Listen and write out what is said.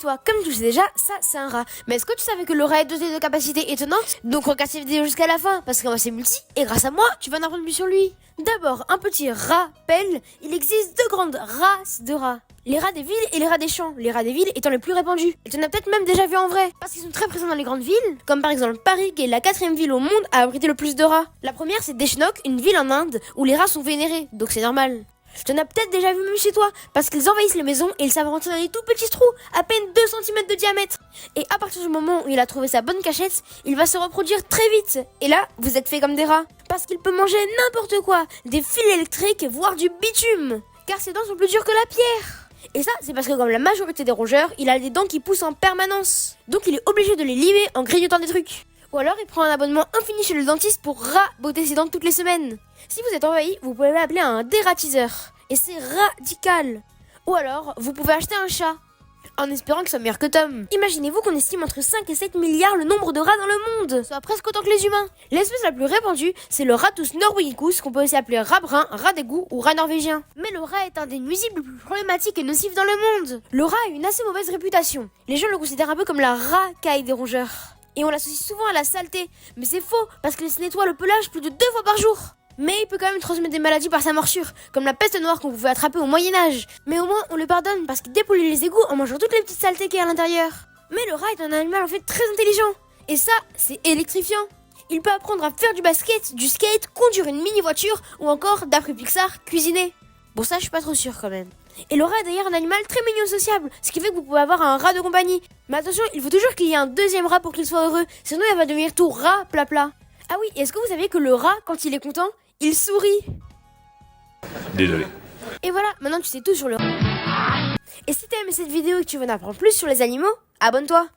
toi, comme tu le sais déjà, ça c'est un rat. Mais est-ce que tu savais que le rat est doté de capacités étonnantes? Donc regarde cette vidéo jusqu'à la fin, parce que moi c'est multi, et grâce à moi, tu vas en apprendre plus sur lui. D'abord, un petit rappel, il existe deux grandes races de rats. Les rats des villes et les rats des champs. Les rats des villes étant les plus répandus. Et tu en as peut-être même déjà vu en vrai. Parce qu'ils sont très présents dans les grandes villes. Comme par exemple Paris, qui est la 4e ville au monde à abriter le plus de rats. La première, c'est Deshnok, une ville en Inde où les rats sont vénérés. Donc c'est normal. Tu en as peut-être déjà vu même chez toi. Parce qu'ils envahissent les maisons et ils savent rentrer dans des tout petits trous. À peine 2 cm de diamètre. Et à partir du moment où il a trouvé sa bonne cachette, il va se reproduire très vite. Et là, vous êtes fait comme des rats. Parce qu'il peut manger n'importe quoi. Des fils électriques, voire du bitume. Car ses dents sont plus dures que la pierre. Et ça, c'est parce que comme la majorité des rongeurs, il a des dents qui poussent en permanence. Donc il est obligé de les limer en grignotant des trucs. Ou alors il prend un abonnement infini chez le dentiste pour raboter ses dents toutes les semaines. Si vous êtes envahi, vous pouvez l'appeler un dératiseur. Et c'est radical. Ou alors, vous pouvez acheter un chat. En espérant qu'il soit meilleur que Tom. Imaginez-vous qu'on estime entre 5 et 7 milliards le nombre de rats dans le monde, soit presque autant que les humains. L'espèce la plus répandue, c'est le ratus norwegicus, qu'on peut aussi appeler rat brun, rat d'égout ou rat norvégien. Mais le rat est un des nuisibles les plus problématiques et nocifs dans le monde. Le rat a une assez mauvaise réputation. Les gens le considèrent un peu comme la racaille des rongeurs. Et on l'associe souvent à la saleté. Mais c'est faux, parce qu'il se nettoie le pelage plus de 2 fois par jour. Mais il peut quand même transmettre des maladies par sa morsure, comme la peste noire qu'on pouvait attraper au Moyen-Âge. Mais au moins, on le pardonne parce qu'il dépollue les égouts en mangeant toutes les petites saletés qu'il y a à l'intérieur. Mais le rat est un animal en fait très intelligent. Et ça, c'est électrifiant. Il peut apprendre à faire du basket, du skate, conduire une mini-voiture ou encore, d'après Pixar, cuisiner. Bon, ça, je suis pas trop sûre quand même. Et le rat est d'ailleurs un animal très mignon et sociable, ce qui fait que vous pouvez avoir un rat de compagnie. Mais attention, il faut toujours qu'il y ait un deuxième rat pour qu'il soit heureux, sinon il va devenir tout rat plat. Ah oui, est-ce que vous saviez que le rat, quand il est content, il sourit? Désolé. Et voilà, maintenant tu sais tout sur le rat. Et si t'as aimé cette vidéo et que tu veux en apprendre plus sur les animaux, abonne-toi.